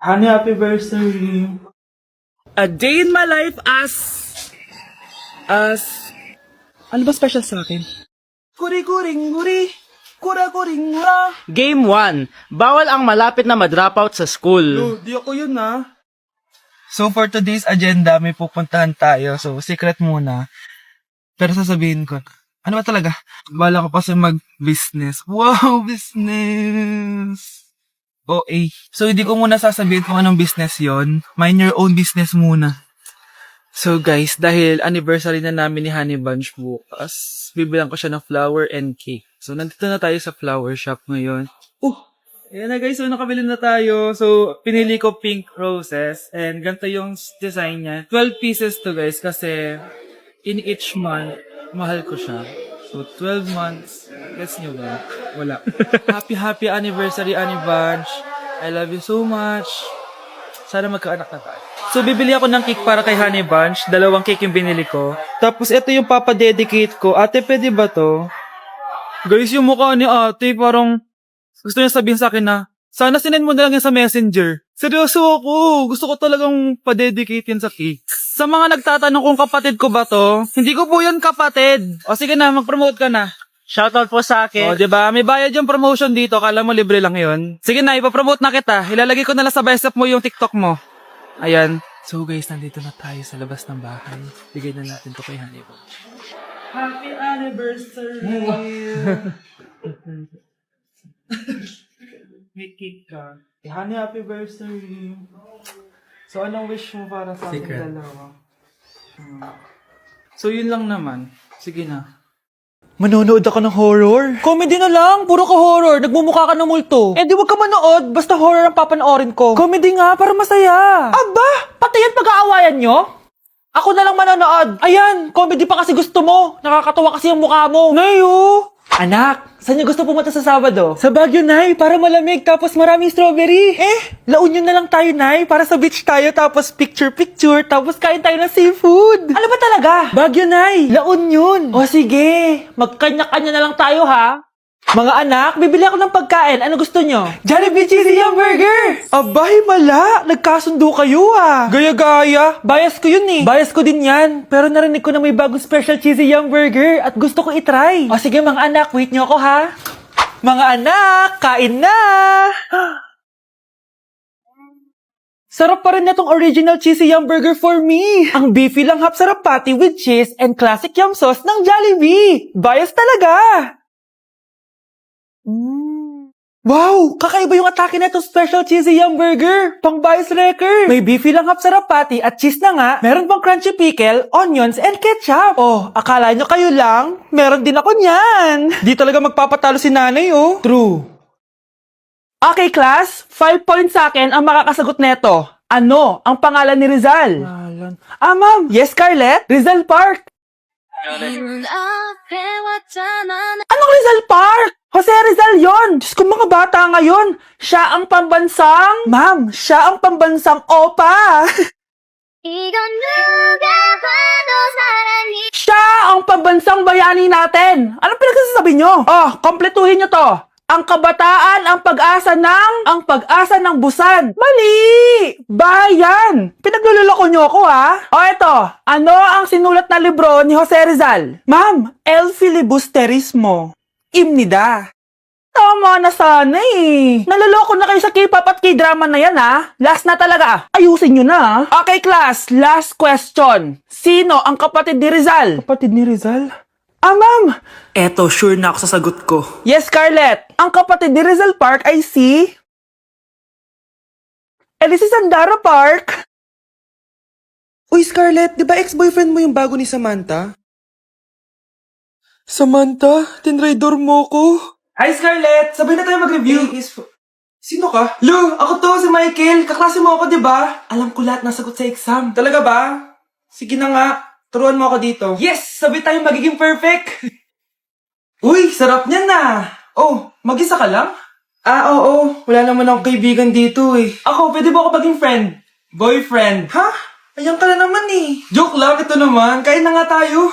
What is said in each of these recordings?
Honey, happy birthday. A day in my life as, ano ba special sa akin? Kuri-kuring-guri, kura-kuring-gura. Game 1. Bawal ang malapit na ma-dropout sa school. Di ako yun So for today's agenda, may pupuntahan tayo. So secret muna. Pero sasabihin ko, ano ba talaga? Bala ko kasi mag-business. Wow, business! OA. So hindi ko muna sasabihin kung anong business yon. Mind your own business muna. So guys, dahil anniversary na namin ni Honey Bunch bukas, bibilang ko siya ng flower and cake. So nandito na tayo sa flower shop ngayon. Ayan na guys, so nakabili na tayo. So pinili ko pink roses and ganito yung design niya. 12 pieces to guys kasi in each month, mahal ko siya. So 12 months, guess nyo ba? Wala. Happy anniversary Honey Bunch. I love you so much. Sana magkaanak na tayo. So, bibili ako ng cake para kay Honey Bunch. 2 cake yung binili ko. Tapos, ito yung papadedicate ko. Ate, pwede ba to? Guys, yung mukha ni ate, parang gusto niya sabihin sa akin na, sana sinend mo na lang yan sa messenger. Seryoso ako. Gusto ko talagang padedicate yan sa cake. Sa mga nagtatanong kung kapatid ko ba to, hindi ko po yan kapatid. O sige na, mag-promote ka na. Shoutout po sa akin. O, diba? May bayad yung promotion dito. Kala mo libre lang yun. Sige na, ipapromote na kita. Ilalagay ko na lang sa bicep mo yung TikTok mo. Ayan. So guys, nandito na tayo sa labas ng bahay. Bigay na natin to kay Honey Bunch. Happy anniversary! May cake ka. Honey, happy birthday! So, anong wish mo para sa ating dalawa? So, yun lang naman. Sige na. Manonood ako ng horror? Comedy na lang, puro ka horror. Nagmumukha ka ng multo. Eh di wag ka manood, basta horror ang papanoorin ko. Comedy nga, para masaya. Aba, pati yan pag-aawayan nyo? Ako na lang manonood. Ayan, comedy pa kasi gusto mo. Nakakatawa kasi yung mukha mo. Nayo! Anak, saan niyo gusto pumunta sa Sabado? Sa Baguio, Nay, para malamig tapos maraming strawberry. La Union na lang tayo, Nay, para sa beach tayo tapos picture-picture tapos kain tayo ng seafood. Ano ba talaga? Baguio, Nay, La Union. O sige, magkanya-kanya na lang tayo ha. Mga anak, bibili ako ng pagkain. Ano gusto nyo? Jollibee Cheesy Yum Burger! Abay, mala! Nagkasundo kayo Gaya-gaya. Bias ko yun Bias ko din yan. Pero narinig ko na may bagong special Cheesy Yum Burger at gusto ko itry. O sige mga anak, wait nyo ako ha. Mga anak, kain na! Sarap pa rin na tong original Cheesy Yum Burger for me. Ang beefy lang hap sarap patty with cheese and classic yum sauce ng Jollibee. Bias talaga! Wow! Kakaiba yung atake na itong special cheesy yum burger. Pang bias wrecker. May beefy lang hap sarap patty at cheese na nga. Meron pang crunchy pickle, onions, and ketchup. Oh, akala nyo kayo lang? Meron din ako niyan. Di talaga magpapatalo si nanay, oh. True. Okay, class. 5 points sa akin ang makakasagot neto. Ano ang pangalan ni Rizal? Ma'am. Yes, Scarlett? Rizal Park. Anong Rizal Park? Jose Rizal yon! Diyos ko mga bata ngayon! Siya ang pambansang... Ma'am, siya ang pambansang opa! Siya ang pambansang bayani natin! Anong pinagsasabi nyo? Oh, kompletuhin nyo to! Ang kabataan, ang pag-asa ng busan. Mali! Bayan! Pinagluloko nyo ako ha? O eto, ano ang sinulat na libro ni Jose Rizal? Ma'am, El Filibusterismo. Imnida. Tama na sana Naloloko na kayo sa K-pop at K-drama na yan ha. Last na talaga. Ayusin nyo na. Okay class, last question. Sino ang kapatid ni Rizal? Kapatid ni Rizal? Ma'am. Eto, sure na ako sa sagot ko. Yes, Scarlett. Ang kapatid ni Rizal Park ay si... si Sandara Park. Uy, Scarlett, di ba ex-boyfriend mo yung bago ni Samantha? Samantha, tinraidor mo ko. Hi, Scarlett! Sabay na tayo mag-review. Sino ka? Lu, ako to, si Michael. Kaklase mo ako, di ba? Alam ko lahat ng sagot sa exam. Talaga ba? Sige na nga. Turuan mo ako dito. Yes! Sabay tayo magiging perfect! Uy, sarap niyan na! Oh, mag-isa ka lang? Oo. Wala naman akong kaibigan dito Ako, pwede ba ako maging friend? Boyfriend. Ha? Ayan ka na naman Joke lang, ito naman. Kain na nga tayo.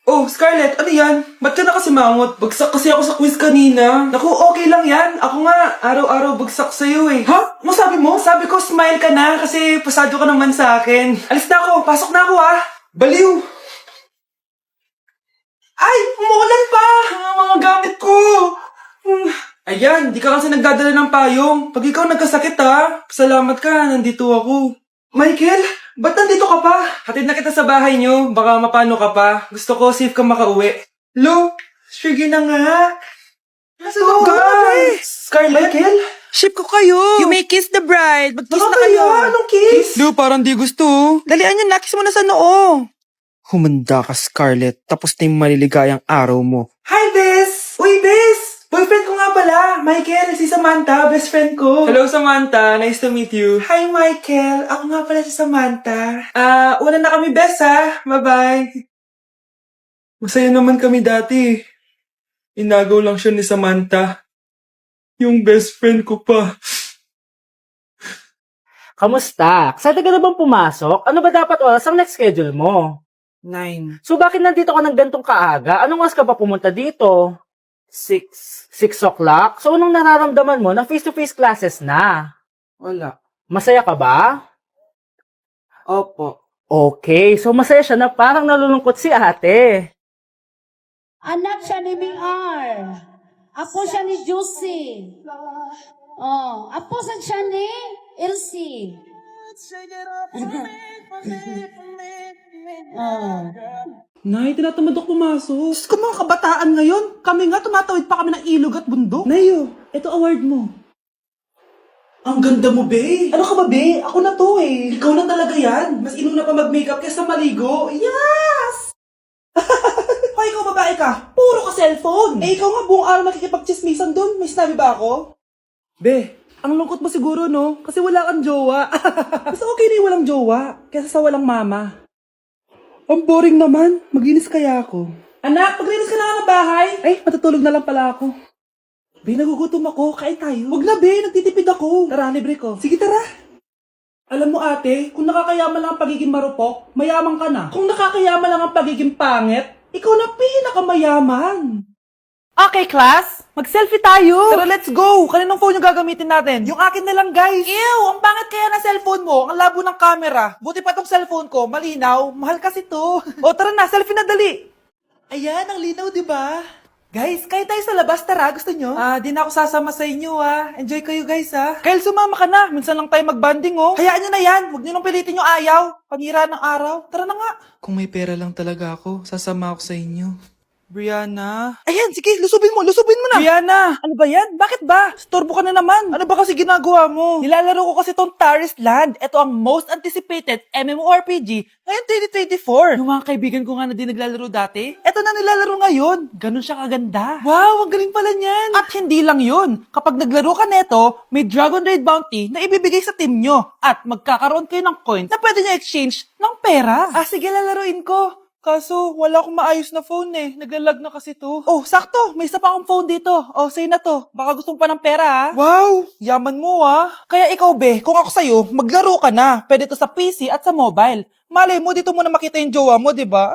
Oh, Scarlett, ano yan? Ba't ka na kasi mangot? Bagsak kasi ako sa quiz kanina. Naku, okay lang yan. Ako nga, araw-araw bagsak sa'yo eh. Ha? Ano sabi mo? Sabi ko, smile ka na kasi pasado ka naman sa akin. Alis na ako, pasok na ako ah. Baliw! Ay, umuulan pa! Ang mga gamit ko! Ayan, di ka kasi nagdadala ng payong. Pag ikaw nagkasakit ha, salamat ka, nandito ako. Michael, ba't nandito ka pa? Hatid na kita sa bahay niyo, baka mapano ka pa. Gusto ko safe kang makauwi. Lo, sige na nga. Go, guys! Scarlett? Michael? Ship ko kayo. You may kiss the bride. Mag-kiss Tara na kayo. Anong kiss? Lo, parang di gusto. Dalian yun, nakis mo na sa noo. Humanda ka, Scarlett. Tapos na yung maliligayang araw mo. Hi, Bes! Uy, Bes! Boyfriend ko nga pala, Michael, si Samantha, best friend ko. Hello, Samantha. Nice to meet you. Hi, Michael. Ako nga pala si Samantha. Una na kami, Bes, ha? Bye-bye. Masaya naman kami dati. Inagaw lang siya ni Samantha. Yung best friend ko pa. Kamusta? Excited ka na bang pumasok? Ano ba dapat oras ang next schedule mo? 9. So bakit nandito ka ng gantong kaaga? Anong oras ka pa pumunta dito? 6. 6 o'clock? So anong nararamdaman mo na face-to-face classes na? Wala. Masaya ka ba? Opo. Okay, so masaya siya na parang nalulungkot si ate. Anak siya ni BR. Apo siya ni Juicy. Oh, apo siya ni Elsie. Oh. Nay, tinatamad ako pumasok. Diyos ko mga kabataan ngayon. Kami nga, tumatawid pa kami ng ilog at bundok. Nayo, ito award mo. Ang ganda mo, be. Ano ka ba, be? Ako na to eh. Ikaw na talaga yan. Mas inuna pa mag-makeup kaysa maligo. Yes! Hoy, ikaw babae ka. Puro ka cellphone. Eh, ikaw nga buong araw nakikipag-chismisan doon. May sinabi ba ako? Be, ang lungkot mo siguro, no? Kasi wala kang jowa. Mas okay na yung walang jowa kaysa sa walang mama. Ang boring naman. Maginis kaya ako. Anak, paglinis ka na nga ng bahay. Ay, matutulog na lang pala ako. Be, nagugutom ako. Kain tayo. Huwag na, be. Nagtitipid ako. Tara, libre ko. Sige, tara. Alam mo ate, kung nakakayaman lang ang pagiging marupok, mayaman ka na. Kung nakakayaman lang ang pagiging pangit, ikaw na pinakamayaman. Okay, class. Mag-selfie tayo. Tara, let's go! Kaninong phone yung gagamitin natin? Yung akin na lang, guys! Ew! Ang pangit kaya na cellphone mo. Ang labo ng camera. Buti pa tong cellphone ko. Malinaw. Mahal kasi to. O, tara na. Selfie na dali. Ayan, ang linaw, di ba? Guys, kayo tayo sa labas. Tara, gusto nyo? Di na ako sasama sa inyo, Enjoy kayo, guys, Kyle, sumama ka na. Minsan lang tayo mag-banding, oh. Hayaan nyo na yan. Huwag nyo nang pilitin yung ayaw. Panira ng araw. Tara na nga. Kung may pera lang talaga ako, sasama ako sa inyo. Brianna. Ayan, sige, lusubin mo na. Brianna, ano ba yan? Bakit ba? Storbo ka na naman. Ano ba kasi ginagawa mo? Nilalaro ko kasi tong Taris Land. Ito ang most anticipated MMORPG ngayon 2024. Yung mga kaibigan ko nga na di naglalaro dati, ito na nilalaro ngayon. Ganun siya kaganda. Wow, ang galing pala niyan. At hindi lang yun. Kapag naglaro ka neto, may Dragon Raid Bounty na ibibigay sa team nyo. At magkakaroon kayo ng coins na pwede nyo exchange ng pera. Sige, lalaruin ko. Kaso, wala akong maayos na phone Naglalag na kasi to. Oh, sakto! May isa pa akong phone dito. Oh, sa'yo na to. Baka gusto mo pa ng pera, Wow! Yaman mo, Kaya ikaw, be, kung ako sa'yo, maglaro ka na. Pwede to sa PC at sa mobile. Malay mo, dito mo na makita yung jowa mo, di ba?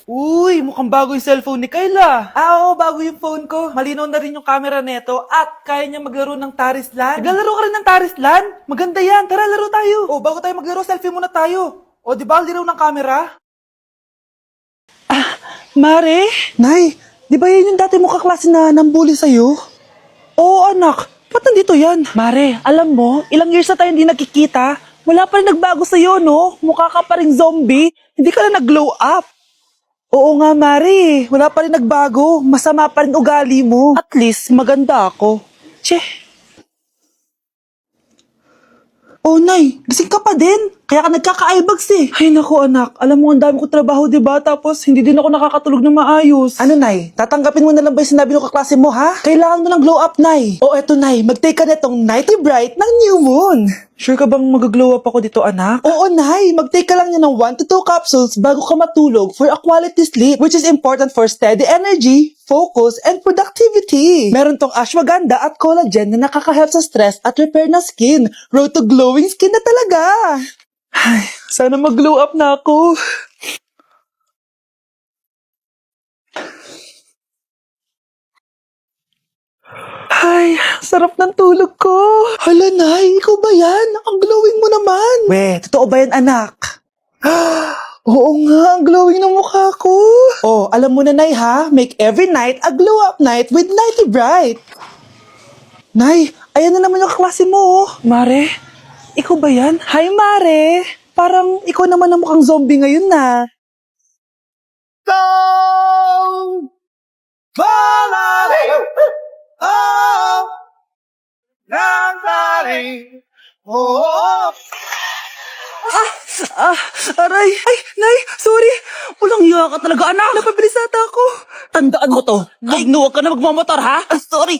Uy, mukhang bago yung cellphone ni Kayla. Oo, bago yung phone ko. Malinaw na rin yung camera neto at kaya niya maglaro ng Taris Land. Naglalaro ka rin ng Taris Land? Maganda yan. Tara, laro tayo. Oh, bago tayo maglaro, selfie muna tayo. O, di ba, linaw ng camera? Mare? Nay, di ba yan yung dati mo kaklase na nambuli sa'yo? Oo, anak. Ba't nandito yan? Mare, alam mo, ilang years na tayo hindi nagkikita. Wala pa rin nagbago sa'yo, no? Mukha ka pa rin zombie. Hindi ka na nag-glow up. Oo nga, Mare. Wala pa rin nagbago. Masama pa rin ugali mo. At least, maganda ako. Che. Oh, Nay, gising ka pa din. Kaya ka nagkaka-eyebags Ay, naku anak. Alam mo, ang dami ko trabaho, diba? Tapos, hindi din ako nakakatulog na maayos. Ano, Nay? Tatanggapin mo na lang ba yung sinabi ng kaklase mo, ha? Kailangan mo ng glow up, Nay. O eto, Nay, mag-take ka na itong Nighty Bright ng New Moon. Sure ka bang mag-glow up ako dito, anak? Oo, Nay, mag-take ka lang niya ng 1 to 2 capsules bago ka matulog for a quality sleep, which is important for steady energy, focus, and productivity. Meron tong ashwagandha at collagen na nakaka-help sa stress at repair na skin. Road to glowing skin na talaga. Ay, sana mag-glow up na ako. Ay, sarap ng tulog ko. Hala, Nay, ikaw ba yan? Ang glowing mo naman. We, totoo ba yan, anak? Oo nga, ang glowing ng mukha ko. Oh, alam mo na, Nay, ha? Make every night a glow-up night with Nighty Bright. Nay, ayan na naman yung klase mo. Mare, ikaw ba yan? Hi, Mare. Parang ikaw naman ang mukhang zombie ngayon na. Aray! Ay, Nay, sorry. Walang iya ka talaga, anak. Napabilis ata ako. Tandaan mo to. Huwag ka na magmamotor, ha? Sorry.